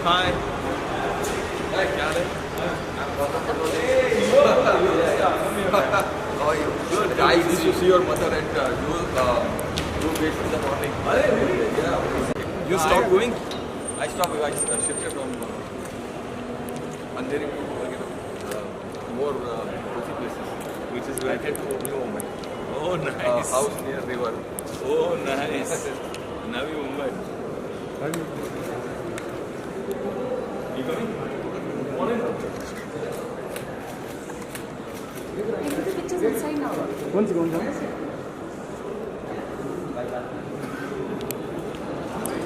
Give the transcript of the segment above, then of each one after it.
Hi. Hi, Karen. How are you? Good. I used to see your mother at you wait in the morning. Yeah. You stopped going? I stopped. I shifted from Andheri to more cozy places, which is related to New Mumbai. Oh, nice. House near river. Oh, nice. Navi Mumbai. You coming? Morning. Take the pictures inside now. One second.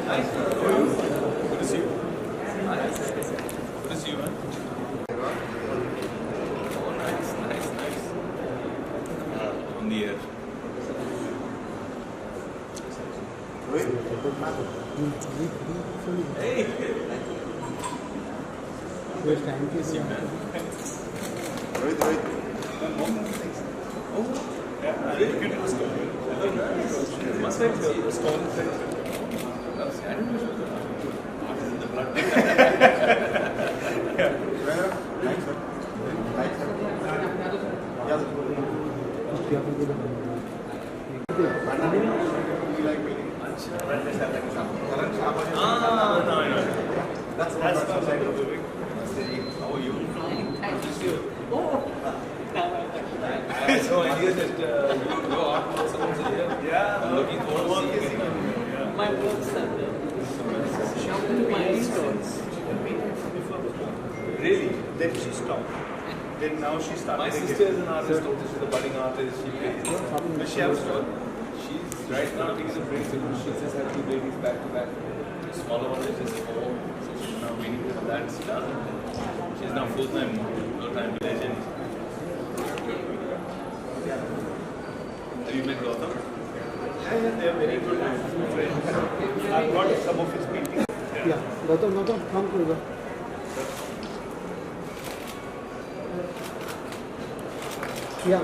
Nice. Good to see you. Good to see you, man. Oh, nice. On the air. Hey. Thank you. See you, man. Oh, yeah. Really good story. Must have the stone thing. I don't know. What is in the blood? No, I know. That's what I'm doing. How are you? Oh. I had no idea that you are also here. Yeah, I'm looking forward to seeing you. My works are showing milestones. Really? Then she stopped. Then now she started My again. sister is an artist also. She's a budding artist. She plays. Does she have a store? She's right now taking a break. So she just had 2 babies back to back. The smaller one is just 4. So she's now waiting for that to start. She's now full-time legend. Have you met Gautam? Yeah, they are very good friends. I've got some of his paintings. Yeah, Gautam, come over. Yeah.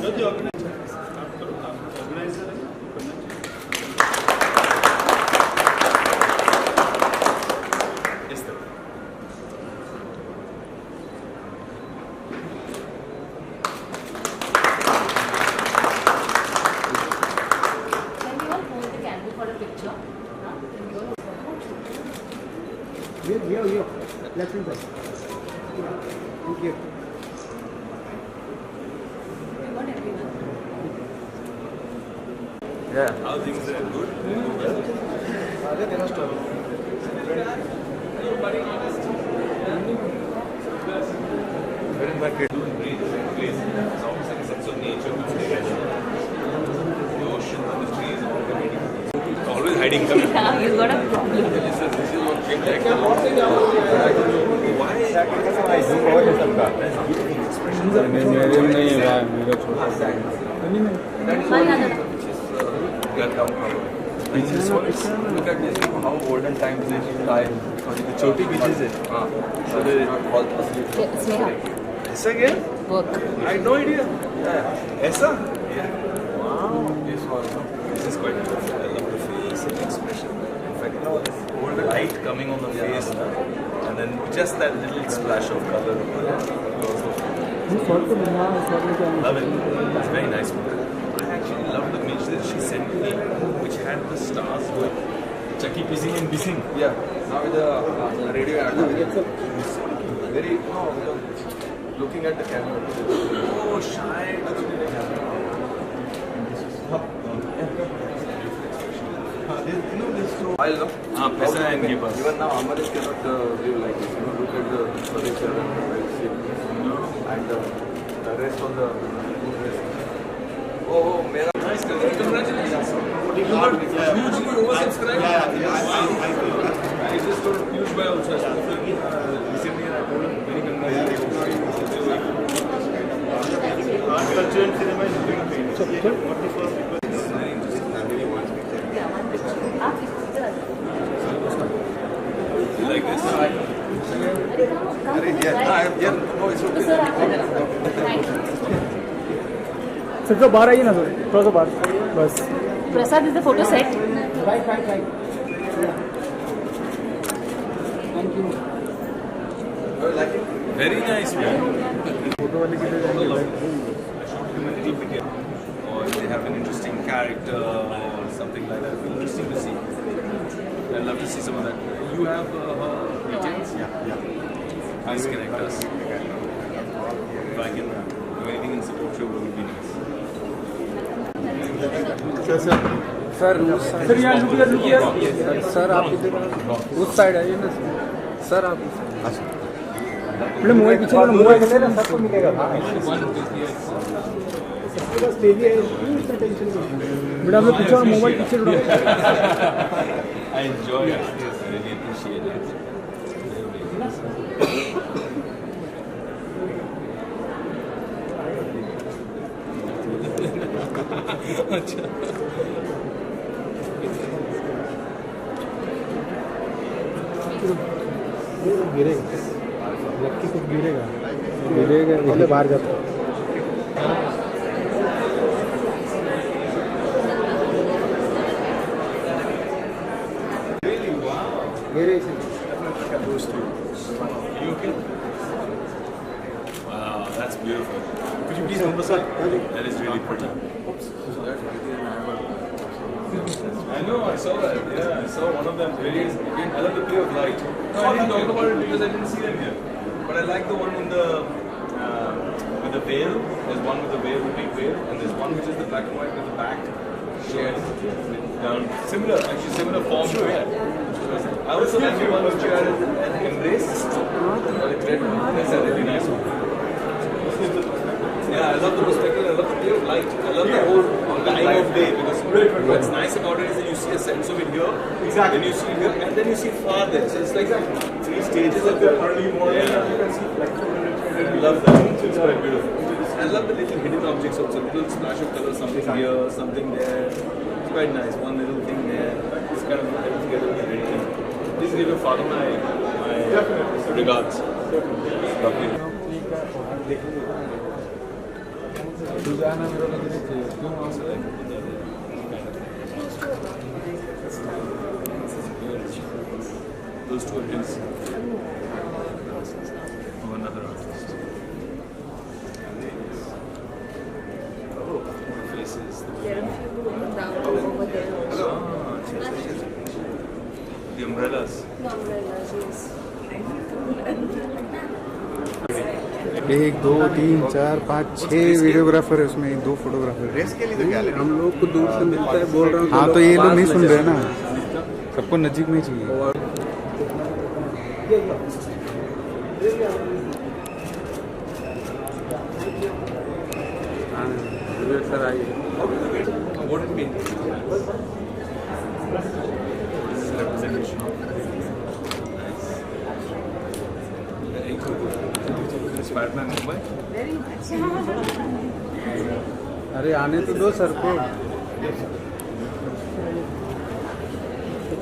You're the organizer. Organizer. Yes, sir. Can we all hold the candle for a picture? Huh? Can we all Here. Left hand side. Thank you. We want everyone. Yeah. How things are good? Where is my kid? Place. It's almost like a sense of nature which they get. The ocean and the trees all coming. It's always hiding something. Yeah, you got a problem. This is what came like. Look at this, how olden times they tie. The choti beaches है. So they all asleep. Sneha, ऐसा क्या? work. I had no idea. Yeah. ऐसा? Wow. This one. This is quite beautiful. I love the face and expression. In fact, all the light coming on the face, and then just that little splash of color. Love it. It's very nice. I actually love the image that she sent me, which had the stars going. Chucky pissing and bissing. Yeah. Now with the radio ad. Very looking at the camera. Oh, shy. Looking at the camera. You know this so Oil, no? Pesa and give us. Even now, Amaris cannot live like this. You know, look at the furniture and the bed sheet. And the rest of the rest. Oh, mera. Nice. Congratulations. Hugely oversubscribed. I just got huge by also. Recently, I told him very congratulations. Art culture and cinema is doing great. So, what the first people You like this? Yeah, no, it's okay. Sir तो बाहर आइए ना sir, थोड़ा सा बाहर बस. Prasad is the photo set. Right. Thank you. Like it? Very nice, man. Photo वाले के लिए जाएंगे भाई. Documentary video. Or they have an interesting character or something like that. It'll be interesting to see. I'd love to see some of that. You have details? Yeah. Nice characters. If I can do anything in support show, it would be nice. Sir यहाँ लुकिए sir आप उस side आइए ना sir आप मतलब mobile पीछे mobile ना सबको मिलेगा बेटा आप पीछे और मोबाइल पीछे I enjoy it. I really appreciate it. गिरेगा लक्की कुछ गिरेगा इसलिए बाहर जाता Those two. You okay? Wow, that's beautiful. Could you please number sir? That is really pretty. I know, I saw that. Yeah, I saw one of them. Really, I love the play of light. No, I didn't talk about it because I didn't see them here. But I like the one in the with the veil. There's one with the veil, the big veil, and there's one which is the black and white with the back shared down. Similar, actually similar form. Sure, yeah. I also like the one which you had an embrace. That's a really nice one. Yeah, I love the perspective, I love the play of light. I love the whole time of day because what's nice about it is that you see a sense of it here, then you see it here, and then you see it far there. So it's like 3 stages of the early morning. Yeah. You can see like I love that. It's quite beautiful. I love the little hidden objects also, little splash of color, something here, something there. It's quite nice. One little thing there. It's kind of put together with everything. Please give your father my regards. Lovely. Those two are his. Oh, another artist. Oh, the faces. There are a few down over there also. The umbrellas. The umbrellas, yes. 1 2 3 4 5 6 videographer है उसमें 2 photographer. Race के लिए तो क्या हम लोग को दूर से मिलता है बोल रहा हूँ. हाँ तो ये लोग नहीं सुन रहे हैं ना, सबको नजीक में चाहिए. सर आइए. What did it mean? This is representation. Nice. Very cool. Spider-Man Mumbai? Very much. अरे आने तो दो सर को.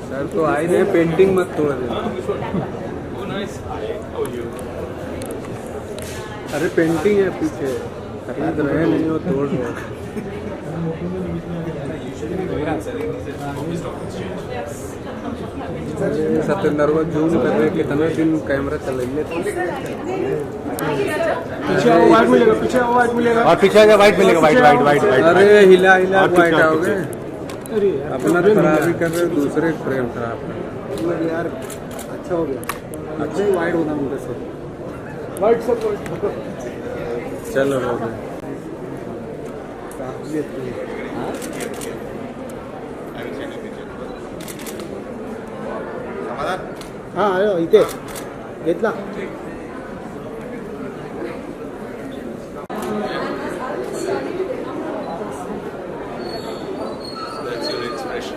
सर तो आए थे, पेंटिंग मत तोड़ दे. Oh, nice. How are you? अरे पेंटिंग है पीछे, खरीद रहे नहीं हो तोड़ दो. सत्येंद्र को जूम कर रहे कितना दिन कैमरा चलाइए. पीछे वाइट मिलेगा, और पीछे वाइट मिलेगा. वाइट. अरे हिला वाइट आओगे. अपना खराब ही कर रहे हो, दूसरे फ्रेम खराब कर. यार अच्छा हो गया, अच्छा ही वाइट होना मुझे सब. वाइट सब चलो हो गया. हां आयो इथे घेतला That's your expression.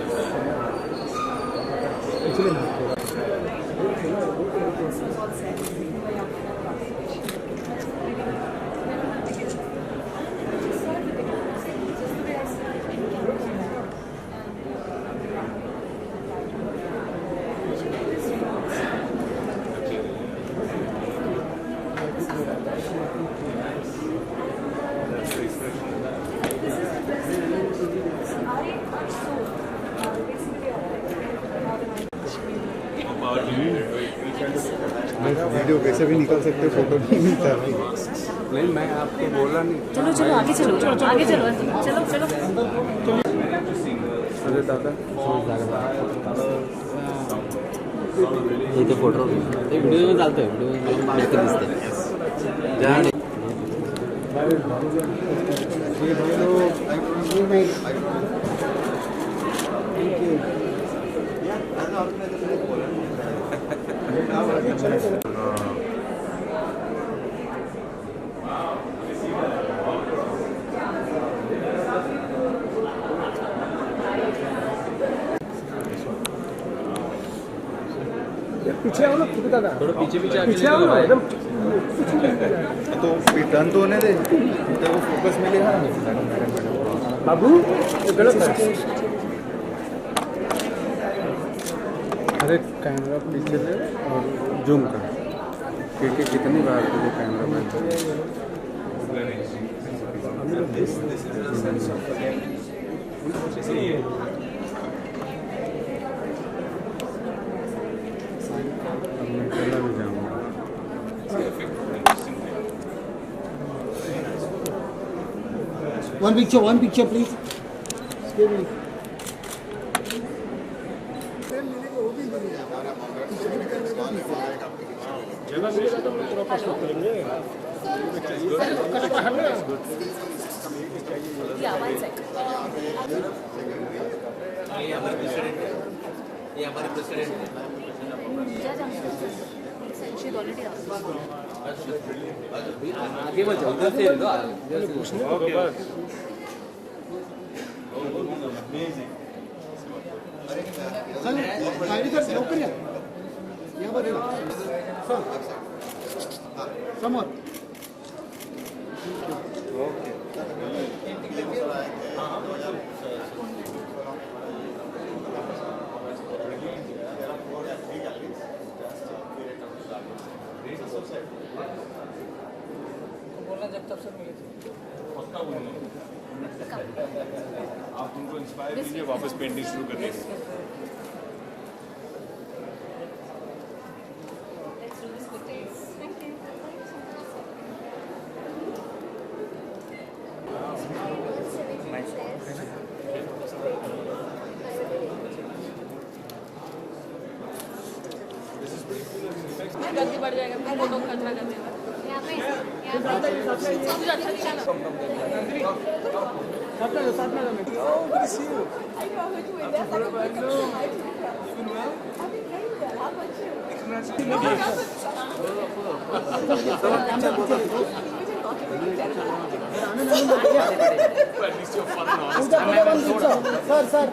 वीडियो कैसे भी निकाल सकते फोटो नहीं मिलता नहीं मैं आपको बोला नहीं चलो चलो आगे चलो आगे चलो चलो चलो अरे दादा इथे फोटो ते व्हिडिओ मध्ये चालतोय व्हिडिओ मध्ये दिसते पीछे आओ ना दादा थोड़ा पीछे पीछे आके पीछे आओ ना एकदम तो टर्न तो होने दे तो वो फोकस मिलेगा ना मैडम बाबू ये गलत है अरे कैमरा पीछे ले और जूम कर क्योंकि कितनी बार तुझे कैमरा में मैं चला भी जाऊँगा one picture please excuse me Yeah, one sec. ये हमारे प्रेसिडेंट है She's already asked. आगे मत जाओ उधर से लो चल गाड़ी का लवकर या यहाँ पर समोर आप उनको इंस्पायर कीजिए वापस पेंटिंग शुरू करने के लिए Let's do this quickly. Thank you. गलती बढ़ जाएगा फिर फोटो खतरा कर देगा सर सर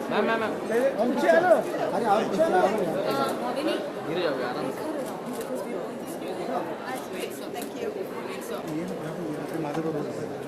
हम पीछे आ लो अरे आप पीछे आ लो गिर जाओगे आराम से माझं बरोबर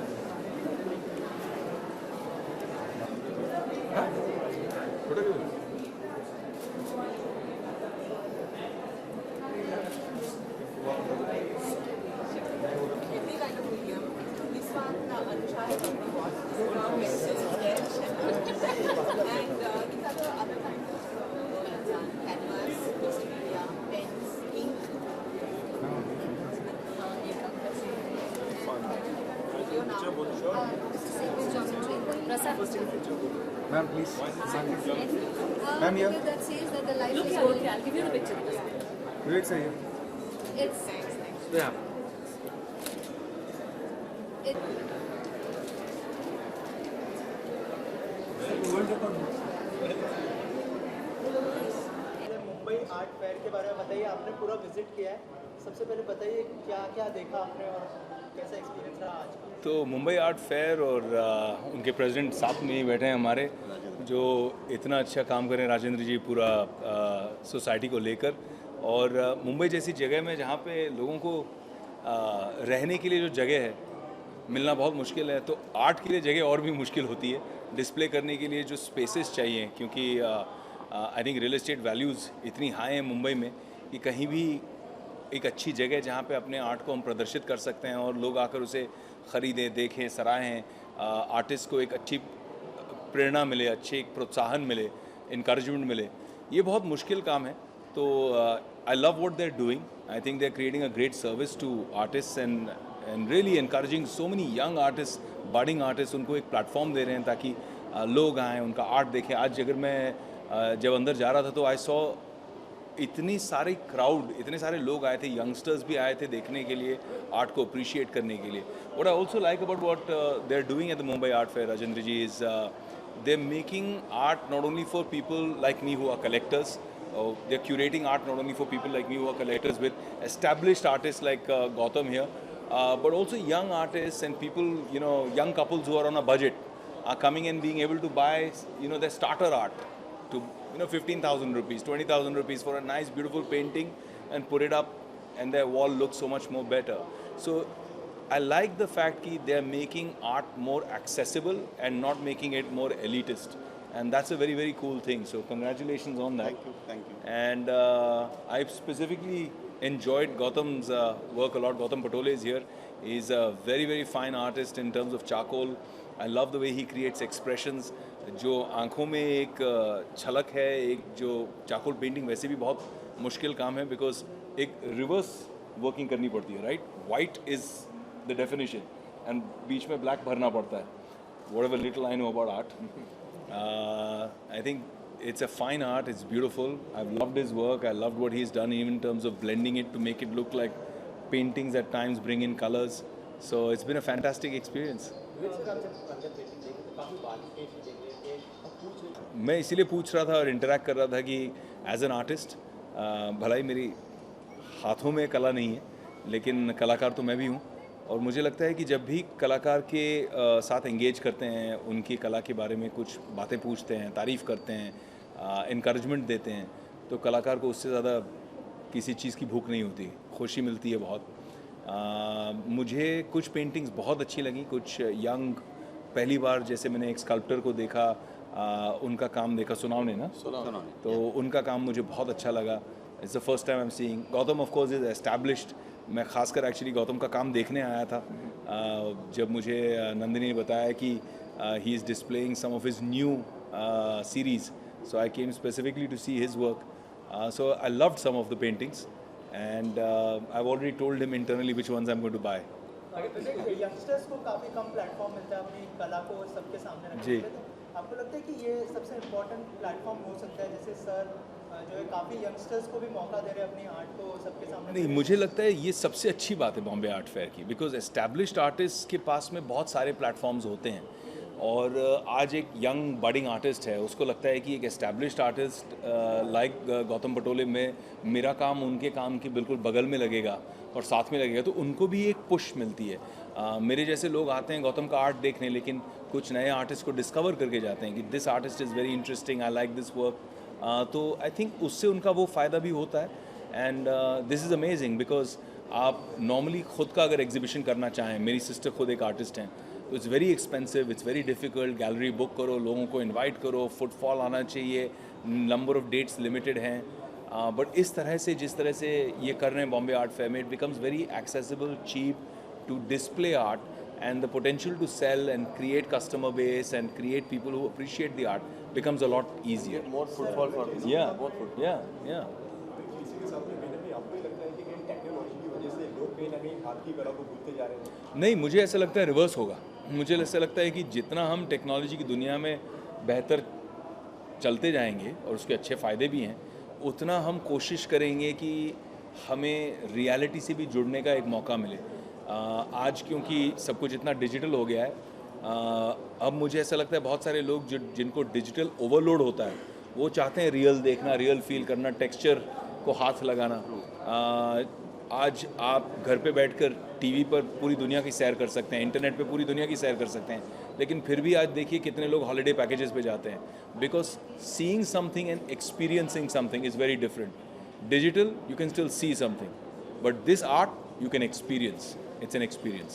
मैम प्लीज मैम ये That says that the life Look is here, okay, I'll give you the picture. विवेक सही है it's तो यहाँ मुंबई आर्ट फेयर के बारे में बताइए, आपने पूरा विजिट किया है, सबसे पहले बताइए क्या क्या देखा आपने और कैसा एक्सपीरियंस रहा आज का? तो मुंबई आर्ट फेयर और उनके प्रेसिडेंट साथ में ही बैठे हैं हमारे, जो इतना अच्छा काम करें राजेंद्र जी पूरा सोसाइटी को लेकर। और मुंबई जैसी जगह में जहाँ पे लोगों को रहने के लिए जो जगह है मिलना बहुत मुश्किल है, तो आर्ट के लिए जगह और भी मुश्किल होती है, डिस्प्ले करने के लिए जो स्पेसेस चाहिए, क्योंकि I think real estate values इतनी हाई हैं मुंबई में कि कहीं भी एक अच्छी जगह जहाँ पे अपने आर्ट को हम प्रदर्शित कर सकते हैं और लोग आकर उसे ख़रीदें, देखें, सराहें, आर्टिस्ट को एक अच्छी प्रेरणा मिले, अच्छे एक प्रोत्साहन मिले, इनकरेजमेंट मिले, ये बहुत मुश्किल काम है। तो I love what they are doing. I think they are creating a great service to artist and really encouraging so many young artist, budding artist, उनको एक प्लेटफॉर्म दे रहे हैं ताकि लोग आएँ, उनका आर्ट देखें। आज अगर मैं जब अंदर जा रहा था तो आई सॉ इतनी सारी क्राउड, इतने सारे लोग आए थे, यंगस्टर्स भी आए थे देखने के लिए, आर्ट को अप्रिशिएट करने के लिए। What I also like about what they are doing at the Mumbai art fair, Rajendra ji, is they are making art not only for people like me who are collectors, they are curating art not only for people like me who are collectors, with established artists like Gautam here, but also young artists and people, you know, young couples who are on a budget are coming and being able to buy, you know, their starter art to, you know, 15,000 rupees, 20,000 rupees for a nice beautiful painting and put it up and their wall looks so much more better. So I like the fact that they are making art more accessible and not making it more elitist. And that's a very, very cool thing. So congratulations on that. Thank you. And I've specifically enjoyed Gautam's work a lot. Gautam Patole is here. He's a very, very fine artist in terms of charcoal. I love the way he creates expressions. जो आँखों में एक झलक है, एक जो charcoal painting वैसे भी बहुत मुश्किल काम है, बिकॉज एक रिवर्स वर्किंग करनी पड़ती है, right? What is the definition and बीच में ब्लैक भरना पड़ता है. Whatever little I know about art. I think it's a fine art, it's beautiful. I've loved his work, I loved what he's done even in terms of blending it to make it look like paintings at times, bring in colors. So it's been a fantastic experience. मैं इसीलिए पूछ रहा था और interact कर रहा था कि एज एन आर्टिस्ट, भलाई मेरी हाथों में कला नहीं है, लेकिन कलाकार तो मैं भी हूँ. और मुझे लगता है कि जब भी कलाकार के साथ एंगेज करते हैं, उनकी कला के बारे में कुछ बातें पूछते हैं, तारीफ़ करते हैं, इनकरेजमेंट देते हैं, तो कलाकार को उससे ज़्यादा किसी चीज़ की भूख नहीं होती, खुशी मिलती है बहुत. मुझे कुछ पेंटिंग्स बहुत अच्छी लगी, कुछ यंग, पहली बार जैसे मैंने एक स्कल्प्टर को देखा, उनका काम देखा, सुनावने ना, तो उनका काम मुझे बहुत अच्छा लगा. It's the first time I am seeing. Gautam of course is established. मैं खासकर एक्चुअली गौतम का काम देखने आया था जब मुझे नंदिनी ने बताया कि he is displaying some of his new series. So I came specifically to see his work. So I loved some of the paintings and I have already told him internally which once I am going to buy. Youngsters को काफ़ी कम platform मिलता है अपनी कला को सबके सामने रखने के लिए. आपको लगता है कि ये सबसे इम्पोर्टेंट प्लेटफॉर्म हो सकता है, जैसे सर जो है काफ़ी यंगस्टर्स को भी मौका दे रहे हैं अपनी आर्ट को सबके सामने? नहीं, मुझे लगता है ये सबसे अच्छी बात है बॉम्बे आर्ट फेयर की, बिकॉज एस्टैब्लिश्ड आर्टिस्ट के पास में बहुत सारे प्लेटफॉर्म्स होते हैं. और आज एक यंग बडिंग आर्टिस्ट है, उसको लगता है कि एक established artist like Gautam Patole में मेरा काम उनके काम के बिल्कुल बगल में लगेगा और साथ में लगेगा, तो उनको भी एक पुश मिलती है. मेरे जैसे लोग आते हैं गौतम का आर्ट देखने, लेकिन कुछ नए आर्टिस्ट को डिस्कवर करके जाते हैं कि this artist is very interesting, I like this work. तो आई थिंक उससे उनका वो फ़ायदा भी होता है. And this is amazing, because आप नॉर्मली ख़ुद का अगर एग्जीबिशन करना चाहें, मेरी सिस्टर खुद एक आर्टिस्ट हैं, तो it's very expensive, it's very difficult. Gallery book करो, लोगों को इनवाइट करो, फुटफॉल आना चाहिए, नंबर ऑफ डेट्स लिमिटेड हैं. बट इस तरह से, जिस तरह से ये कर रहे हैं बॉम्बे आर्ट फेयर में, it becomes very accessible, cheap to display art, and the potential to sell and create customer base and create people who appreciate the art becomes a lot easier. More footfall for this. Yeah, More footfall. yeah. इसी के साथ में आपको लगता है कि technology की वजह से लोग कहीं ना कहीं हाथ की कला को भूलते जा रहे हैं? नहीं, मुझे ऐसा लगता है रिवर्स होगा. मुझे ऐसा लगता है कि जितना हम टेक्नोलॉजी की दुनिया में बेहतर चलते जाएंगे और उसके अच्छे फ़ायदे भी हैं, उतना हम कोशिश करेंगे कि हमें रियलिटी से भी जुड़ने का एक मौका मिले. आज क्योंकि सब कुछ इतना डिजिटल हो गया है, अब मुझे ऐसा लगता है बहुत सारे लोग जिनको डिजिटल ओवरलोड होता है, वो चाहते हैं रियल देखना, रियल फील करना, टेक्सचर को हाथ लगाना। आज आप घर पे बैठकर टीवी पर पूरी दुनिया की सैर कर सकते हैं, इंटरनेट पे पूरी दुनिया की सैर कर सकते हैं, लेकिन फिर भी आज देखिए कितने लोग हॉलीडे पैकेजेस पे जाते हैं, because seeing something and experiencing something is very different. Digital, you can still see something, but this art you can experience. It's an experience.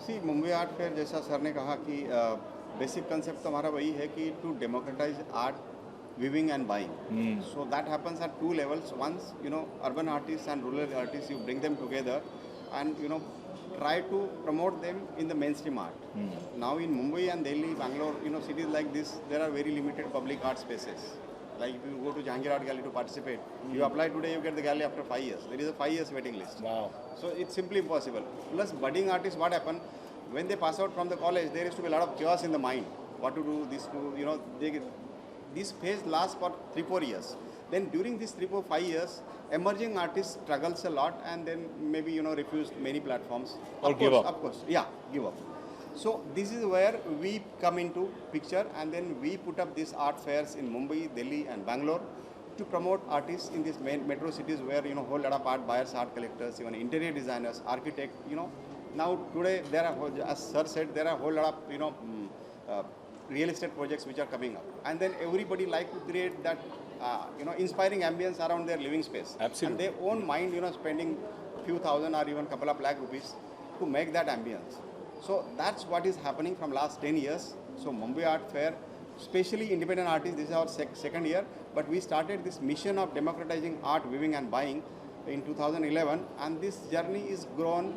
See Mumbai art fair जैसा सर ने कहा कि बेसिक कंसेप्ट तो हमारा वही है कि to democratise art viewing and buying. So that happens at two levels. Once urban artist and rural artist, you bring them together and try to promote them in the mainstream art. Now in Mumbai and Delhi, Bangalore, cities like this, there are very limited public art spaces. Like if you go to Jahangir Art Gallery to participate, you apply today, you get the gallery after 5 years. There is a 5 years waiting list. Wow. So it's simply impossible. Plus budding artists, what happen, when they pass out from the college, there used to be a lot of chaos in the mind. What to do, this phase lasts for 3-4 years. Then during these 3-4-5 years, emerging artists struggles a lot and then maybe refuse many platforms. Or give up. Of course, yeah, give up. So this is where we come into picture, and then we put up these art fairs in Mumbai, Delhi and Bangalore to promote artists in these main metro cities where whole lot of art buyers, art collectors, even interior designers, architects. Now today there are, as sir said, there are whole lot of real estate projects which are coming up, and then everybody like to create that inspiring ambience around their living space. Absolutely. And their own mind spending few thousand or even couple of lakh rupees to make that ambience. So that's what is happening from last 10 years. So Mumbai Art Fair, especially independent artists, this is our second year, but we started this mission of democratizing art, viewing and buying in 2011, and this journey is grown,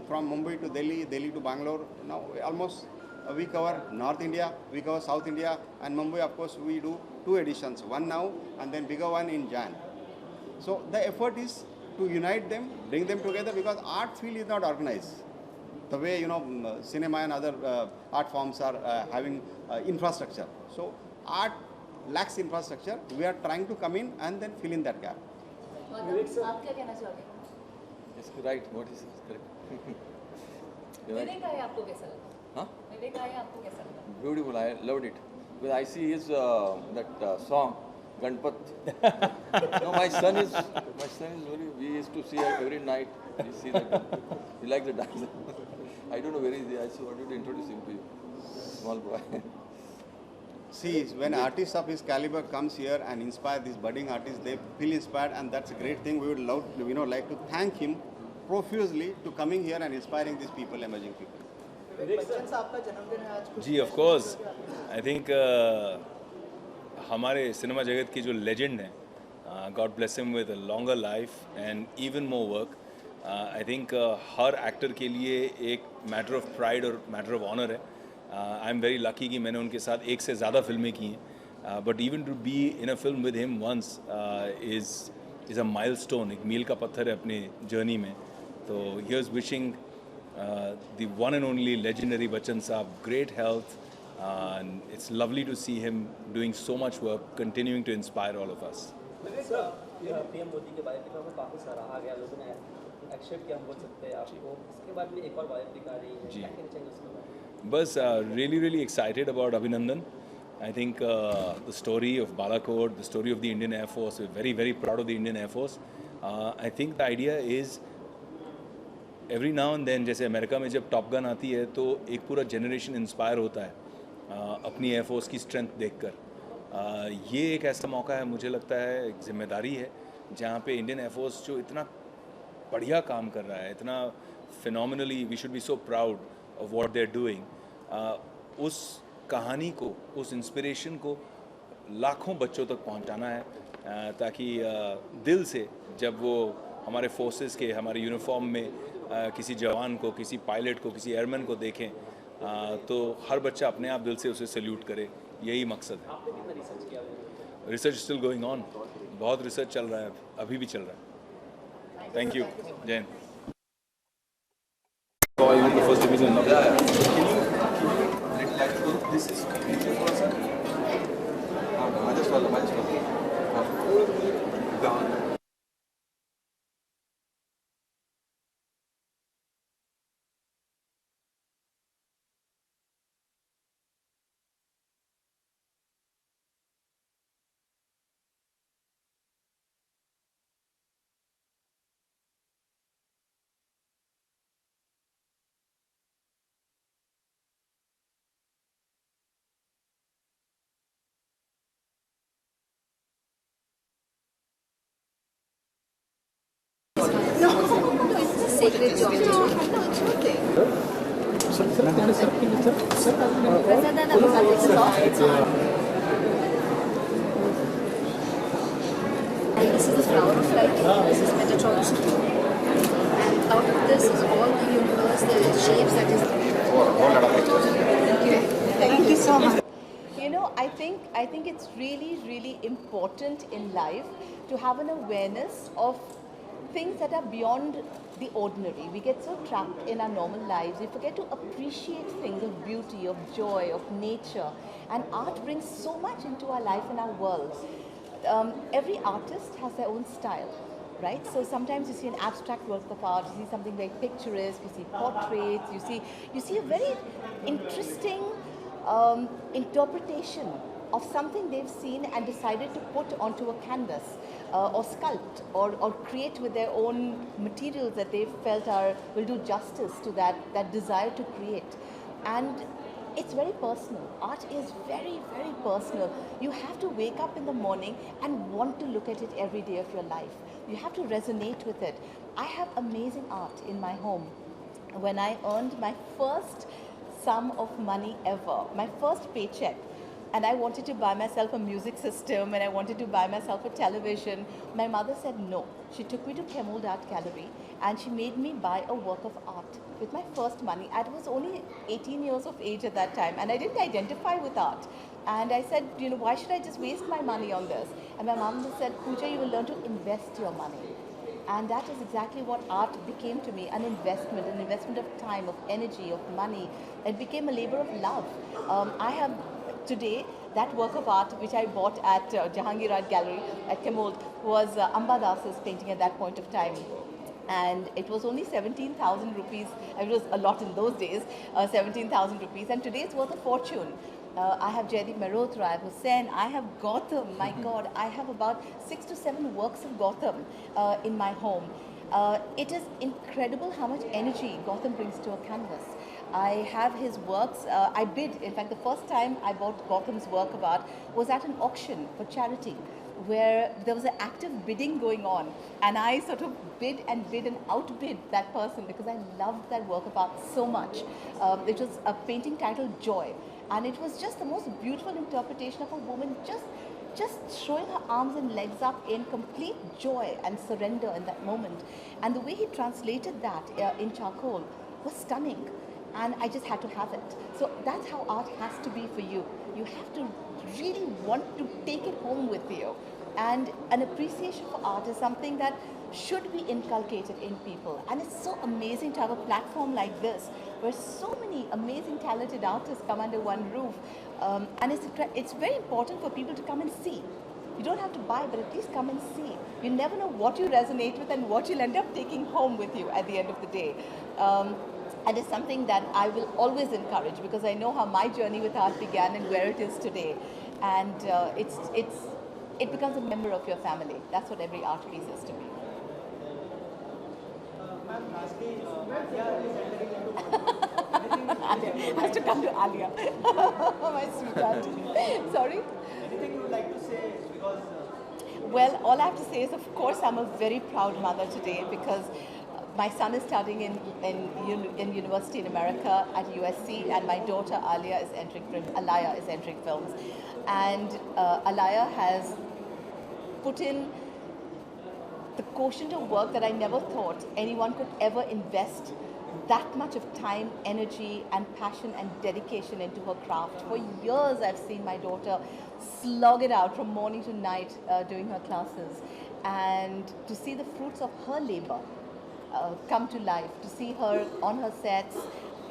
from Mumbai to Delhi, Delhi to Bangalore. Now almost we cover North India, we cover South India, and Mumbai, of course, we do 2 editions, one now and then bigger one in Jan. So the effort is to unite them, bring them together, because art field is not organized. The way cinema and other art forms are having infrastructure. So art lacks infrastructure. We are trying to come in and then fill in that gap. आप क्या कहना चाहोगे? Yes, right. What is correct? विवेक आया आपको कैसा लगा? Huh? विवेक आया आपको कैसा लगा? Beautiful. I loved it. Because I see his that song Ganpat. No, my son is very. We used to see every night. We see that. He likes the dance. I don't know where he is. I just wanted to introduce him to you. Small boy. See, when artists of his caliber comes here and inspire these budding artists, they feel inspired, and that's a great thing. We would love, like to thank him profusely to coming here and inspiring these people, emerging people. Bachchan साहब का जन्मदिन है आज कुछ जी, of course. I think हमारे cinema जगत की जो लेजेंड है, God bless him with a longer life and even more work. I think her actor के लिए एक मैटर ऑफ प्राइड और मैटर ऑफ ऑनर है. आई एम वेरी लकी कि मैंने उनके साथ एक से ज़्यादा फिल्में की हैं, but even to be in a film with him once is a milestone, एक मील का पत्थर है अपनी जर्नी में. तो here's wishing the one and only legendary Bachchan Saab great health, and it's lovely to see him doing so much work, continuing to inspire all of us. PM Modi के biopic में काफ़ी सराहा गया, लोगों ने एक्सेप्ट किया, हम बोल सकते हैं आपको. इसके बाद में एक और बायोपिक आ रही है, क्या कहना चाहेंगे उसके बारे में? बस really excited about Abhinandan. I think the story of Balakot, the story of the Indian Air Force, we're very, very proud of the Indian Air Force. I think the idea is every now and then, जैसे America में जब top gun आती है तो एक पूरा generation inspire होता है अपनी एयरफोर्स की स्ट्रेंथ देखकर. ये एक ऐसा मौका है, मुझे लगता है एक जिम्मेदारी है, जहाँ पे इंडियन एयरफोर्स जो इतना बढ़िया काम कर रहा है, इतना phenomenally, we should be so proud of what they are doing. उस कहानी को, उस इंस्पिरेशन को लाखों बच्चों तक पहुँचाना है, ताकि दिल से जब वो हमारे फोर्सेस के, हमारे यूनिफॉर्म में किसी जवान को, किसी पायलट को, किसी एयरमैन को देखें, तो हर बच्चा अपने आप दिल से उसे सैल्यूट करे. यही मकसद है. आपने कितना रिसर्च किया? रिसर्च स्टिल गोइंग ऑन, बहुत रिसर्च चल रहा है, अभी भी चल रहा है. Thank you. जय हिंद. First division. This is I just want to it's a sacred job. And this is the flower of life. This is Metatronus 2. And out of this is all the universe, the shapes that is. Thank you. Thank you so much. You know, I think it's really important in life to have an awareness of things that are beyond the ordinary. We get so trapped in our normal lives. We forget to appreciate things of beauty, of joy, of nature. And art brings so much into our life and our world. Every artist has their own style, right? So sometimes you see an abstract work of art, you see something very picturesque, you see portraits, you see a very interesting interpretation of something they've seen and decided to put onto a canvas or sculpt or create with their own materials that they've felt will do justice to that desire to create. And it's very personal. Art is very personal. You have to wake up in the morning and want to look at it every day of your life. You have to resonate with it. I have amazing art in my home. When I earned my first sum of money ever, my first paycheck, and I wanted to buy myself a music system and I wanted to buy myself a television, my mother said no. She took me to Chemould Art Gallery and she made me buy a work of art with my first money. I was only 18 years of age at that time and I didn't identify with art. And I said, you know, why should I just waste my money on this? And my mom said, Pooja, you will learn to invest your money. And that is exactly what art became to me, an investment of time, of energy, of money. It became a labor of love. I have today that work of art which I bought at Jahangir Art Gallery at Chemould was Amba Das's painting at that point of time. And it was only 17,000 rupees. It was a lot in those days, 17,000 rupees. And today it's worth a fortune. I have Jaideep Mehrotra, I have Hussain, I have Gautam. My God, I have about 6 to 7 works of Gautam in my home. It is incredible how much energy Gautam brings to a canvas. I have his works. I bid. In fact, the first time I bought Gautam's work of art was at an auction for charity, where there was an active bidding going on, and I sort of bid and outbid that person because I loved that work of art so much. It was a painting titled Joy, and it was just the most beautiful interpretation of a woman just throwing her arms and legs up in complete joy and surrender in that moment. And the way he translated that in charcoal was stunning. And I just had to have it. So that's how art has to be for you. You have to really want to take it home with you. And an appreciation for art is something that should be inculcated in people. And it's so amazing to have a platform like this, where so many amazing talented artists come under one roof. And it's very important for people to come and see. You don't have to buy, but at least come and see. You never know what you resonate with and what you'll end up taking home with you at the end of the day. And it's something that I will always encourage because I know how my journey with art began and where it is today. And it becomes a member of your family. That's what every art piece is to me. I have to come to Alia. My sweetheart. Sorry? Anything you would like to say? Because well, all I have to say is, of course, I'm a very proud mother today because my son is studying in university in America at USC, and my daughter Alaya is entering films. And Alaya has put in the quotient of work that I never thought anyone could ever invest that much of time, energy, and passion and dedication into her craft. For years, I've seen my daughter slog it out from morning to night doing her classes, and to see the fruits of her labor come to life, to see her on her sets,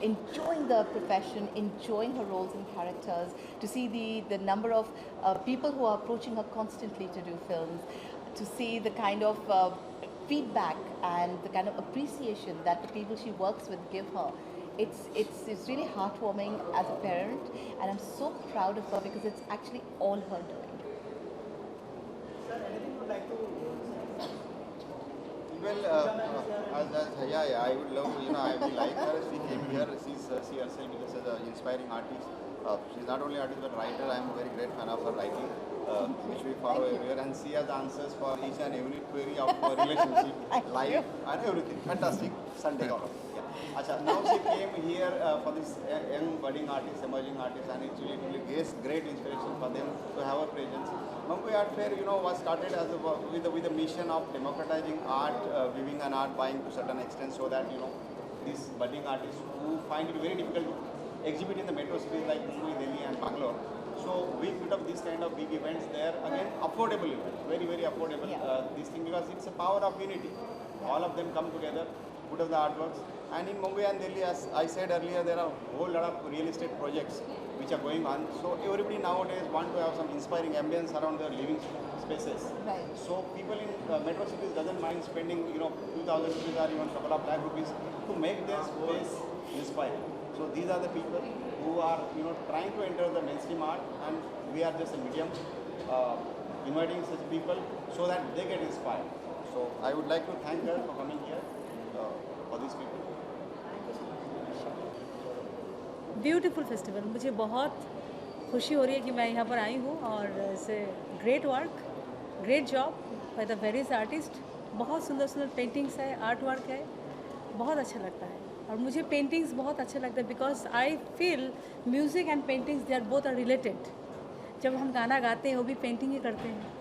enjoying the profession, enjoying her roles and characters, to see the number of people who are approaching her constantly to do films, to see the kind of feedback and the kind of appreciation that the people she works with give her. It's really heartwarming as a parent, and I'm so proud of her because it's actually all her doing. sir, anything you would like to? Well, I would love to, I would like her. She came here, she herself because as an inspiring artist. She's not only artist but writer. I'm a very great fan of her writing. which we follow everywhere, and she has answers for each and every query of our relationship, life, and everything. Fantastic. Sunday all of it. Yeah. Acha, now she came here for this young budding artist, emerging artist, and actually it really gives great inspiration for them to have a presence. Mumbai Art Fair, was started as with a mission of democratizing art, viewing and art buying to a certain extent, so that these budding artists who find it very difficult to exhibit in the metro cities like Mumbai, Delhi, and Bangalore. So we put up these kind of big events there. Again, affordable events, very very affordable. This thing, because it's a power of unity. All of them come together, put up the artworks. And in Mumbai and Delhi, as I said earlier, there are a whole lot of real estate projects which are going on. So everybody nowadays want to have some inspiring ambience around their living spaces. Right. So people in metro cities doesn't mind spending 2,000 rupees or even couple of lakh rupees to make their space inspiring. So these are the people who are trying to enter the mainstream art, and we are just a medium inviting such people so that they get inspired. So I would like to thank her for coming here for these people. Beautiful festival, मुझे बहुत खुशी हो रही है कि मैं यहाँ पर आई हूँ और इसे great work, great job by the various artist. बहुत सुंदर सुंदर पेंटिंग्स है, आर्ट वर्क है, बहुत अच्छा लगता है. और मुझे पेंटिंग्स बहुत अच्छा लगता है because I feel music and paintings they are both are related. जब हम गाना गाते हैं वो भी पेंटिंग ही करते हैं.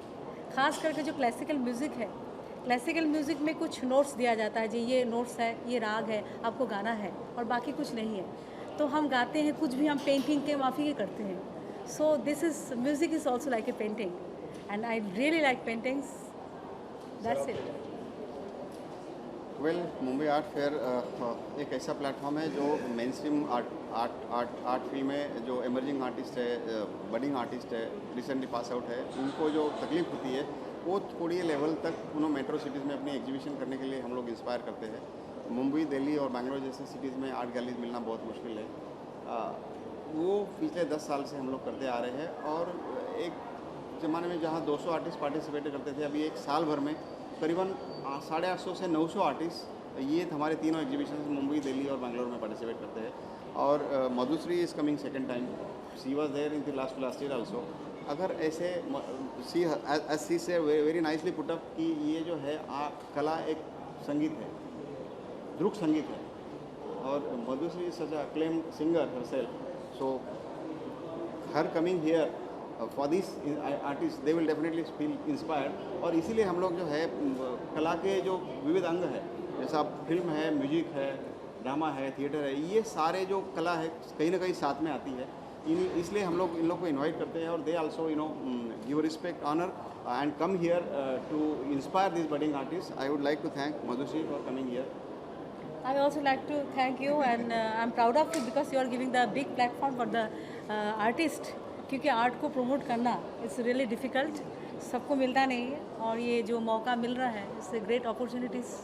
ख़ास करके जो क्लासिकल म्यूज़िक है, क्लासिकल म्यूज़िक में कुछ नोट्स दिया जाता है, जी ये नोट्स है, ये राग है, आपको गाना है और बाकी कुछ नहीं है. तो हम गाते हैं कुछ भी, हम पेंटिंग के माफ़ी के करते हैं. So this is music is also like a painting and I really like paintings. That's it. Well, Mumbai art fair एक ऐसा प्लेटफॉर्म है जो मेन स्ट्रीम आर्ट फील्ड में जो एमर्जिंग आर्टिस्ट है, बडिंग आर्टिस्ट है, रिसेंटली पास आउट है, उनको जो तकलीफ होती है वो थोड़ी लेवल तक मेट्रो सिटीज़ में अपनी एग्जीबिशन करने के लिए हम लोग इंस्पायर करते हैं. मुंबई, दिल्ली और बैंगलोर जैसे सिटीज़ में आर्ट गैलरीज मिलना बहुत मुश्किल है. वो पिछले 10 साल से हम लोग करते आ रहे हैं, और एक ज़माने में जहाँ 200 आर्टिस्ट पार्टिसिपेट करते थे, अभी एक साल भर में करीबन 850 से 900 आर्टिस्ट ये हमारे तीनों एग्जीबिशन मुंबई, दिल्ली और बैंगलोर में पार्टिसिपेट करते हैं. और Madhushree is coming second time. She was there in the last year also. अगर ऐसे सी से वेरी नाइसली पुट अप कि ये जो है कला एक संगीत है, ध्रुव संगीत है, और Madhushree is such acclaimed singer herself. So her coming here for this artist they will definitely feel inspired. और इसीलिए हम लोग जो है कला के जो विविध अंग है, जैसा फिल्म है, म्यूजिक है, ड्रामा है, थिएटर है, ये सारे जो कला है कहीं ना कहीं साथ में आती है. इसलिए हम लोग इन लोग को इनवाइट करते हैं, और they also give respect, honour and come here to inspire this budding artist. I would like to thank Madhushree for coming here. I also like to thank you and I'm proud of you because you are giving the big platform for the artist. क्योंकि art को promote करना it's really difficult, सबको मिलता नहीं है, और ये जो मौका मिल रहा है इट्स ए ग्रेट अपॉर्चुनिटीज़.